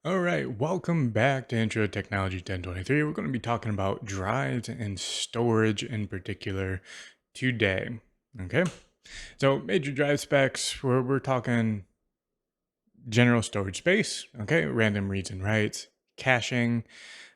All right, welcome back to Intro to Technology 1023. We're going to be talking about drives and storage in particular today. Okay, so major drive specs, we're talking general storage space, okay, random reads and writes, caching,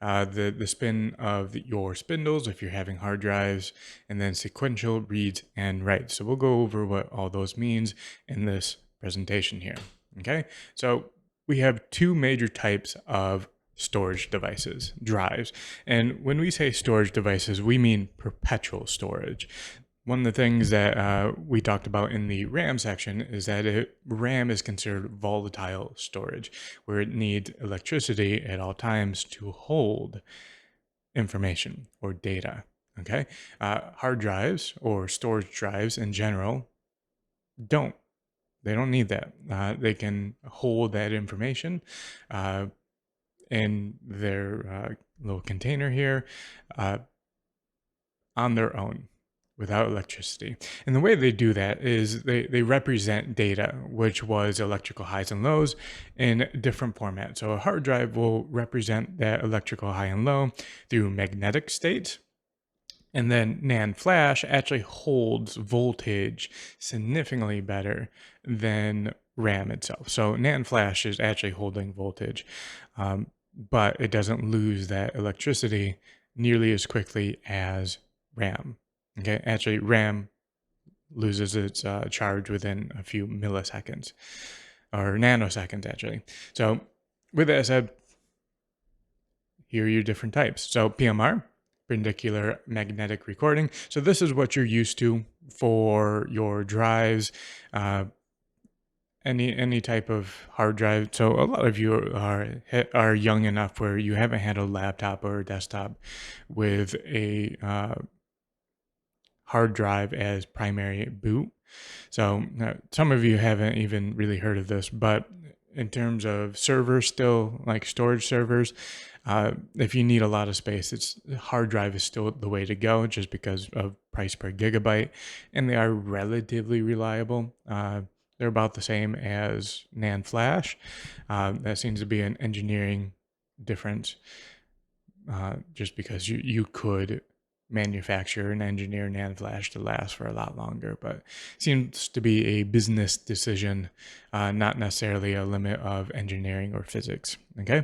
the spin of your spindles if you're having hard drives, and then sequential reads and writes. So we'll go over what all those means in this presentation here. Okay, so we have two major types of storage devices, drives. And when we say storage devices, we mean perpetual storage. One of the things that we talked about in the RAM section is that RAM is considered volatile storage, where it needs electricity at all times to hold information or data. Okay, hard drives or storage drives in general don't. They don't need that. They can hold that information in their little container here on their own without electricity. And the way they do that is they represent data, which was electrical highs and lows in different formats. So a hard drive will represent that electrical high and low through magnetic state. And then NAND flash actually holds voltage significantly better than RAM itself. So NAND flash is actually holding voltage, but it doesn't lose that electricity nearly as quickly as RAM. Okay, actually, RAM loses its charge within a few milliseconds or nanoseconds, actually. So, with that said, here are your different types. So, PMR, perpendicular magnetic recording. So, this is what you're used to for your drives. Any type of hard drive. So a lot of you are young enough where you haven't had a laptop or a desktop with a hard drive as primary boot. So some of you haven't even really heard of this, but in terms of servers, still like storage servers, if you need a lot of space, it's hard drive is still the way to go, just because of price per gigabyte, and they are relatively reliable. They're about the same as NAND flash. That seems to be an engineering difference, just because you could manufacture and engineer NAND flash to last for a lot longer, but seems to be a business decision, not necessarily a limit of engineering or physics. Okay,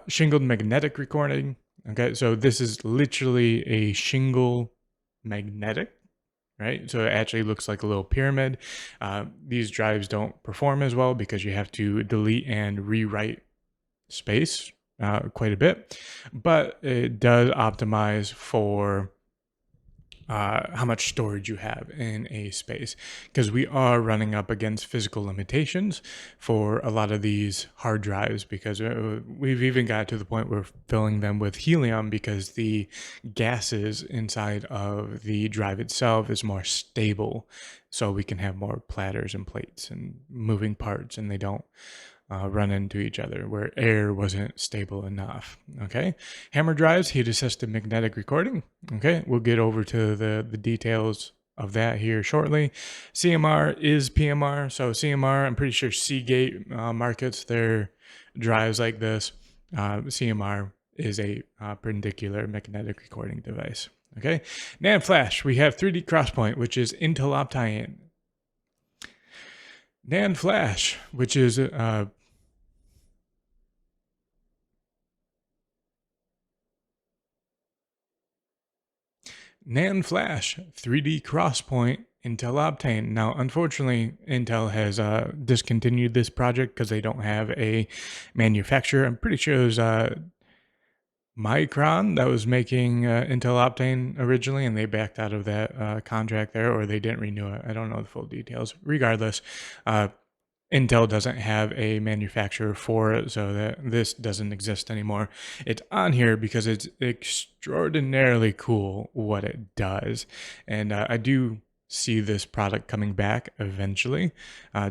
shingled magnetic recording. Okay, so this is literally a shingle magnetic, right? So it actually looks like a little pyramid. These drives don't perform as well because you have to delete and rewrite space quite a bit, but it does optimize for how much storage you have in a space, because we are running up against physical limitations for a lot of these hard drives, because we've even got to the point where we're filling them with helium because the gases inside of the drive itself is more stable, so we can have more platters and plates and moving parts, and they don't run into each other where air wasn't stable enough. Okay, hammer drives, heat assisted magnetic recording. Okay, we'll get over to the details of that here shortly. CMR is PMR. So CMR, I'm pretty sure Seagate markets their drives like this. CMR is a perpendicular magnetic recording device. Okay, NAND flash, we have 3D XPoint, which is Intel Optane. NAND flash, which is NAND flash, 3D XPoint, Intel Optane. Now, unfortunately, Intel has discontinued this project because they don't have a manufacturer. I'm pretty sure it was Micron that was making Intel Optane originally, and they backed out of that contract there, or they didn't renew it. I don't know the full details. Regardless, Intel doesn't have a manufacturer for it, so that this doesn't exist anymore. It's on here because it's extraordinarily cool what it does, and I do see this product coming back eventually,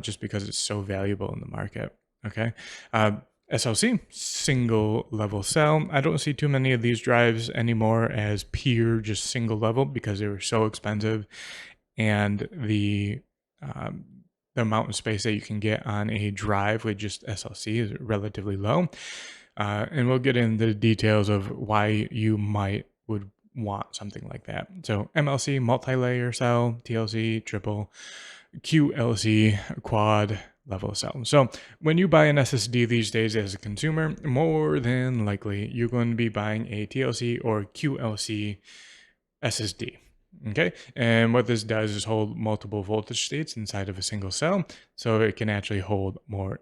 just because it's so valuable in the market. Okay. SLC, single level cell. I don't see too many of these drives anymore as pure just single level because they were so expensive, and the the amount of space that you can get on a drive with just SLC is relatively low. And we'll get into the details of why you would want something like that. So MLC, multi-layer cell, TLC, triple, QLC, quad level cell. So when you buy an SSD these days as a consumer, more than likely you're going to be buying a TLC or QLC SSD. Okay, and what this does is hold multiple voltage states inside of a single cell, so it can actually hold more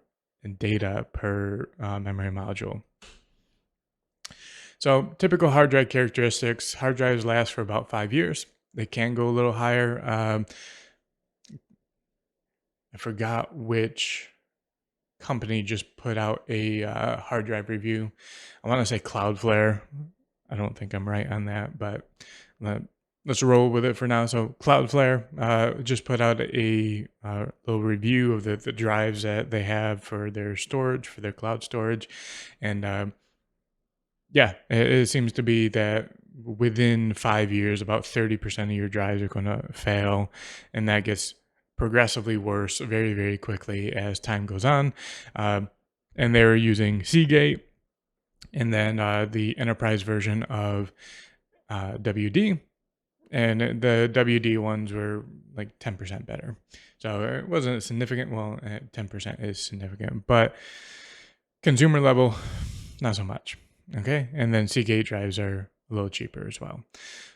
data per memory module. So typical hard drive characteristics: hard drives last for about 5 years. They can go a little higher. I forgot which company just put out a hard drive review. I want to say Cloudflare. I don't think I'm right on that, but let's roll with it for now. So Cloudflare just put out a little review of the drives that they have for their storage, for their cloud storage. And yeah, it seems to be that within 5 years, about 30% of your drives are going to fail. And that gets progressively worse very, very quickly as time goes on. And they're using Seagate and then the enterprise version of WD. And the WD ones were like 10% better. So it wasn't significant. Well, 10% is significant, but consumer level, not so much. Okay. And then Seagate drives are a little cheaper as well.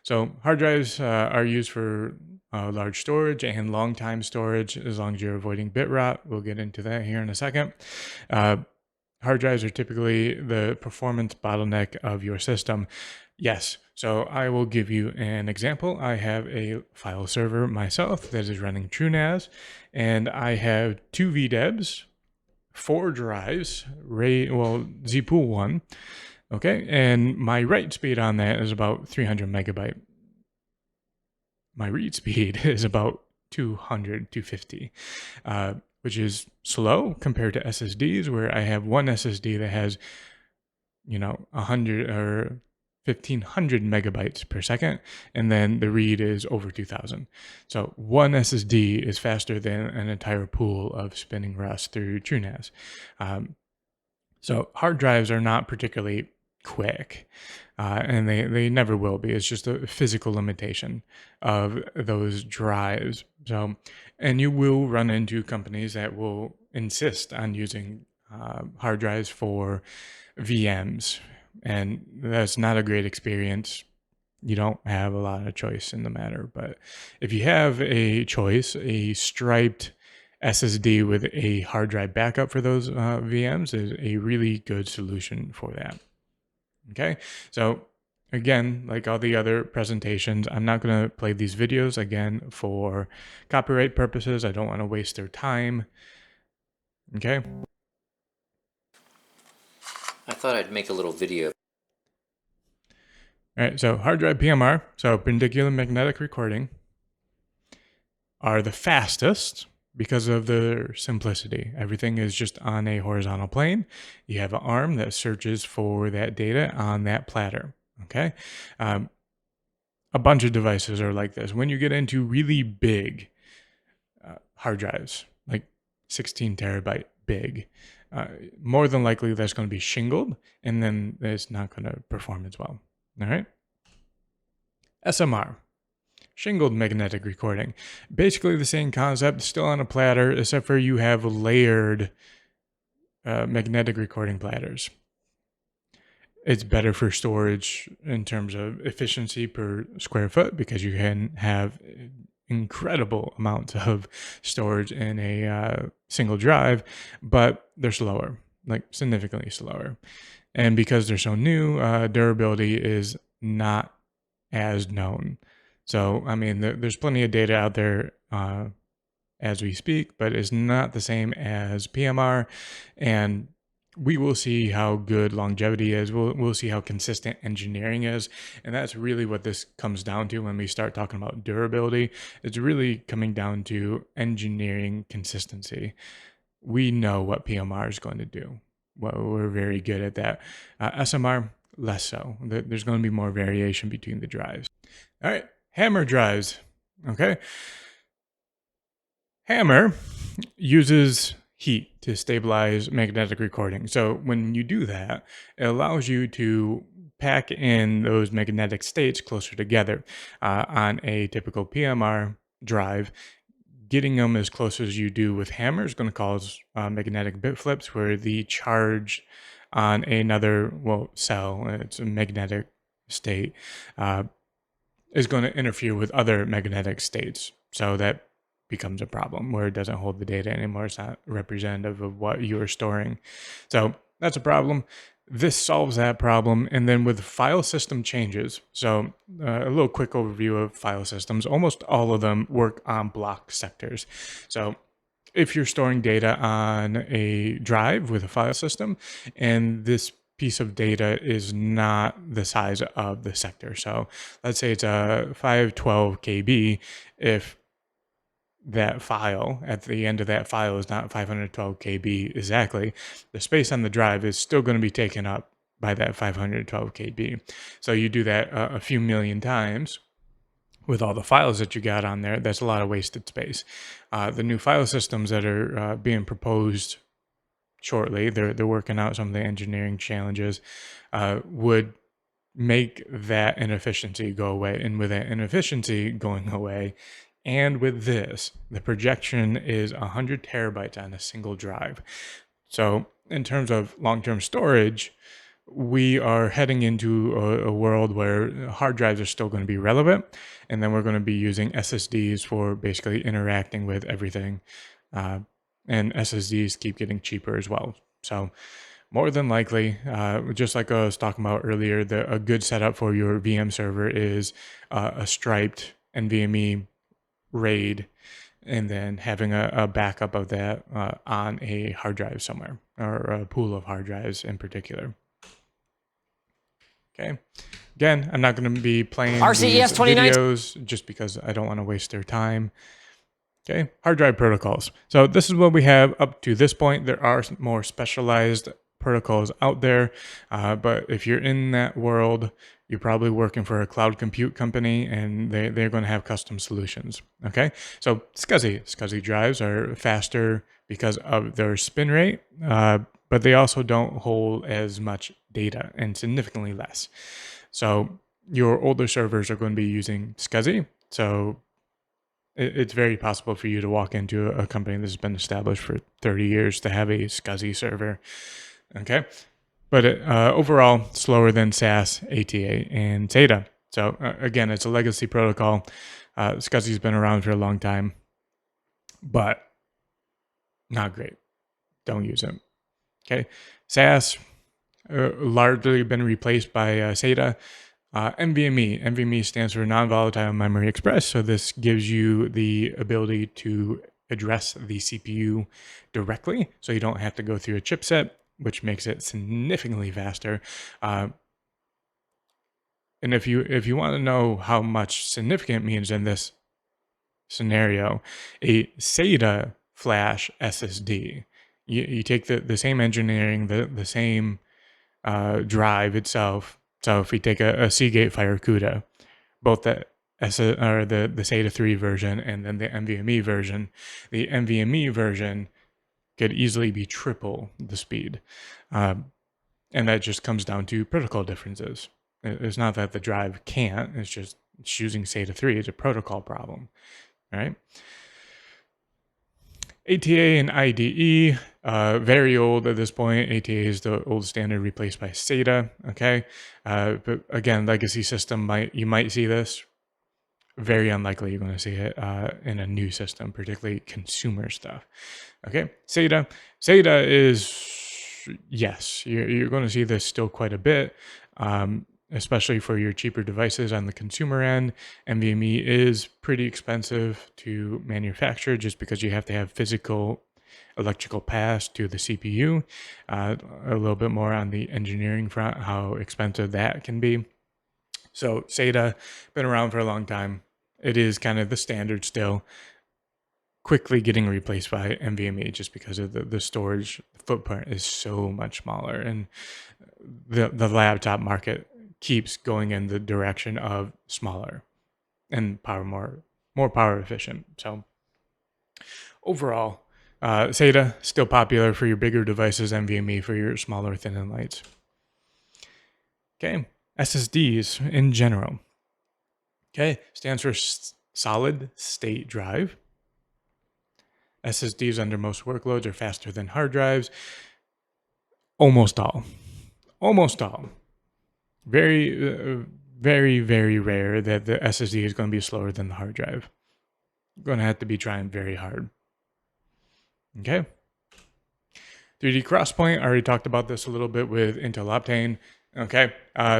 So hard drives are used for large storage and long time storage, as long as you're avoiding bit rot. We'll get into that here in a second. Hard drives are typically the performance bottleneck of your system. Yes. So I will give you an example. I have a file server myself that is running TrueNAS, and I have 2 VDEBs, 4 drives, zpool 1. Okay. And my write speed on that is about 300 megabyte. My read speed is about 200, 250, which is slow compared to SSDs, where I have one SSD that has, 100 or 1500 megabytes per second, and then the read is over 2000. So one SSD is faster than an entire pool of spinning Rust through TrueNAS. So hard drives are not particularly quick, and they never will be. It's just a physical limitation of those drives. So, and you will run into companies that will insist on using hard drives for VMs, and that's not a great experience. You don't have a lot of choice in the matter. But if you have a choice, a striped SSD with a hard drive backup for those VMs is a really good solution for that. Okay, so again, like all the other presentations, I'm not going to play these videos again for copyright purposes. I don't want to waste their time. Okay. I thought I'd make a little video. All right, so hard drive PMR, so perpendicular magnetic recording, are the fastest because of their simplicity. Everything is just on a horizontal plane. You have an arm that searches for that data on that platter. Okay. A bunch of devices are like this. When you get into really big hard drives, like 16 terabyte big, more than likely that's going to be shingled, and then it's not going to perform as well. All right. SMR. Shingled magnetic recording. Basically the same concept, still on a platter, except for you have layered magnetic recording platters. It's better for storage in terms of efficiency per square foot because you can have incredible amounts of storage in a single drive, but they're slower, like significantly slower. And because they're so new, durability is not as known. So, I mean, there's plenty of data out there as we speak, but it's not the same as PMR. And we will see how good longevity is. We'll see how consistent engineering is. And that's really what this comes down to when we start talking about durability. It's really coming down to engineering consistency. We know what PMR is going to do. Well, we're very good at that. SMR, less so. There's going to be more variation between the drives. All right. HAMR drives. Okay. Hammer uses heat to stabilize magnetic recording. So when you do that, it allows you to pack in those magnetic states closer together on a typical PMR drive. Getting them as close as you do with Hammer is going to cause magnetic bit flips, where the charge on another cell, it's a magnetic state, uh, is going to interfere with other magnetic states. So that becomes a problem where it doesn't hold the data anymore. It's not representative of what you are storing. So that's a problem. This solves that problem. And then with file system changes, so a little quick overview of file systems, almost all of them work on block sectors. So if you're storing data on a drive with a file system and this piece of data is not the size of the sector. So let's say it's a 512 KB. If that file at the end of that file is not 512 KB exactly, the space on the drive is still going to be taken up by that 512 KB. So you do that a few million times with all the files that you got on there. That's a lot of wasted space. The new file systems that are being proposed shortly, they're working out some of the engineering challenges, would make that inefficiency go away. And with that inefficiency going away, and with this, the projection is 100 terabytes on a single drive. So in terms of long-term storage, we are heading into a world where hard drives are still going to be relevant, and then we're going to be using SSDs for basically interacting with everything. And SSDs keep getting cheaper as well. So more than likely, just like I was talking about earlier, a good setup for your VM server is a striped NVMe RAID, and then having a backup of that on a hard drive somewhere, or a pool of hard drives in particular. Okay. Again, I'm not going to be playing RCES these 29 videos just because I don't want to waste their time. Okay, hard drive protocols. So this is what we have up to this point. There are more specialized protocols out there, but if you're in that world, you're probably working for a cloud compute company, and they're going to have custom solutions. Okay, so SCSI drives are faster because of their spin rate, but they also don't hold as much data and significantly less. So your older servers are going to be using SCSI. So it's very possible for you to walk into a company that's been established for 30 years to have a SCSI server. Okay. But overall, slower than SAS, ATA, and SATA. So again, it's a legacy protocol. SCSI's been around for a long time, but not great. Don't use it. Okay. SAS, largely been replaced by SATA. NVMe stands for non-volatile memory express. So this gives you the ability to address the CPU directly, so you don't have to go through a chipset, which makes it significantly faster. And if you want to know how much significant means in this scenario, a SATA flash SSD, you take the same engineering, the same drive itself. So if we take a Seagate FireCuda, both the SATA 3 version and then the NVMe version, the NVMe version could easily be triple the speed. And that just comes down to protocol differences. It's not that the drive can't, it's just choosing SATA 3 is a protocol problem, right? ATA and IDE, very old at this point. ATA is the old standard replaced by SATA, okay? But again, legacy system, you might see this. Very unlikely you're going to see it in a new system, particularly consumer stuff. Okay, SATA. SATA is, yes, you're going to see this still quite a bit, especially for your cheaper devices on the consumer end. NVMe is pretty expensive to manufacture just because you have to have physical electrical paths to the CPU. A little bit more on the engineering front, how expensive that can be. So SATA, been around for a long time. It is kind of the standard still, quickly getting replaced by NVMe just because of the storage footprint is so much smaller, and the laptop market keeps going in the direction of smaller and more power efficient. So Overall, SATA still popular for your bigger devices, NVMe for your smaller thin and lights. Okay, SSDs in general. Okay, stands for solid state drive. SSDs under most workloads are faster than hard drives. Almost all. Almost all. Very, very rare that the SSD is going to be slower than the hard drive. You're going to have to be trying very hard. Okay. 3D XPoint, I already talked about this a little bit with Intel Optane. Okay.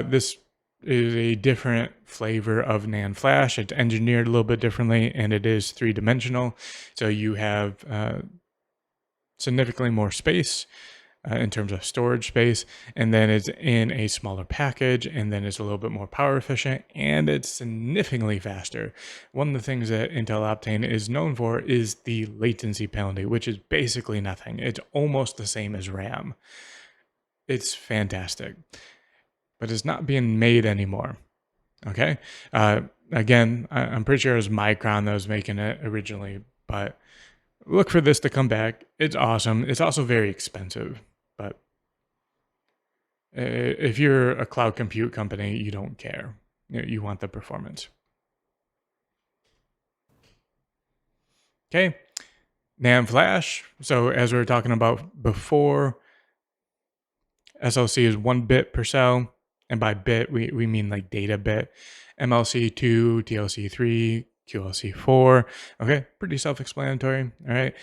This is a different flavor of NAND flash. It's engineered a little bit differently, and it is three-dimensional. So you have significantly more space in terms of storage space, and then it's in a smaller package, and then it's a little bit more power efficient, and it's significantly faster. One of the things that Intel Optane is known for is the latency penalty, which is basically nothing. It's almost the same as RAM. It's fantastic, but it's not being made anymore. Okay. Again, I'm pretty sure it was Micron that was making it originally, but look for this to come back. It's awesome. It's also very expensive, but if you're a cloud compute company, you don't care. You want the performance. Okay. NAND flash. So as we were talking about before, SLC is 1 bit per cell. And by bit, we mean like data bit. MLC2, TLC3, QLC4. Okay, pretty self-explanatory. All right.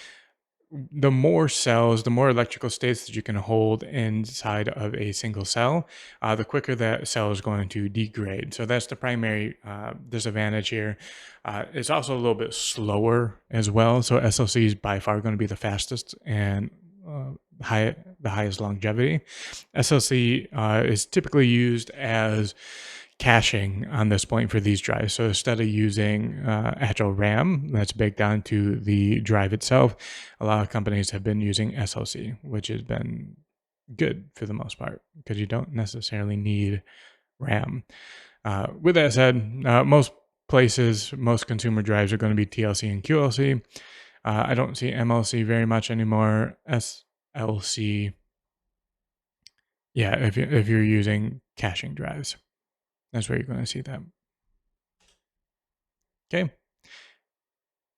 The more cells, the more electrical states that you can hold inside of a single cell, the quicker that cell is going to degrade. So that's the primary disadvantage here. It's also a little bit slower as well. So SLC is by far going to be the fastest and the highest longevity. SLC is typically used as caching on this point for these drives. So instead of using actual RAM that's baked down to the drive itself, a lot of companies have been using SLC, which has been good for the most part because you don't necessarily need RAM. With that said, most places, most consumer drives are going to be TLC and QLC. I don't see MLC very much anymore. SLC, yeah, if you're using caching drives. That's where you're going to see that. Okay.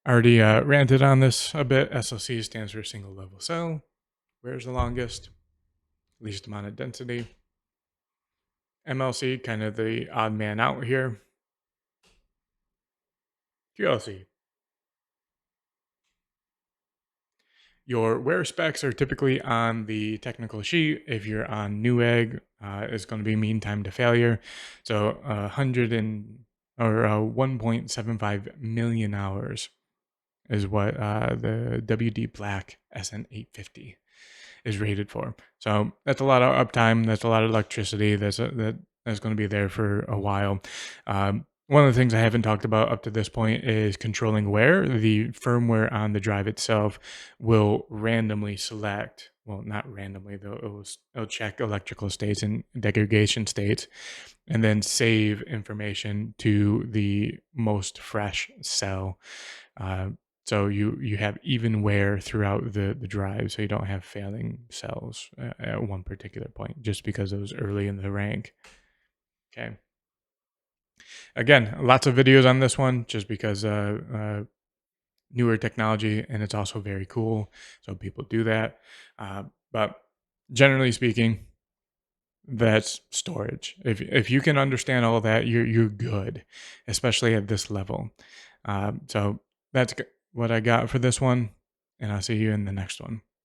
Already ranted on this a bit. SLC stands for single level cell. Where's the longest? Least amount of density. MLC, kind of the odd man out here. QLC. Your wear specs are typically on the technical sheet. If you're on Newegg, it's going to be mean time to failure. So 1.75 million hours is what the WD Black SN850 is rated for. So that's a lot of uptime. That's a lot of electricity. That's going to be there for a while. One of the things I haven't talked about up to this point is controlling wear. The firmware on the drive itself will randomly select, well, not randomly, though, it'll check electrical states and degradation states, and then save information to the most fresh cell. So you have even wear throughout the drive, so you don't have failing cells at one particular point, just because it was early in the rank. Okay. Again, lots of videos on this one, just because newer technology, and it's also very cool, so people do that. But generally speaking, that's storage. If you can understand all that, you're good, especially at this level. So that's what I got for this one, and I'll see you in the next one.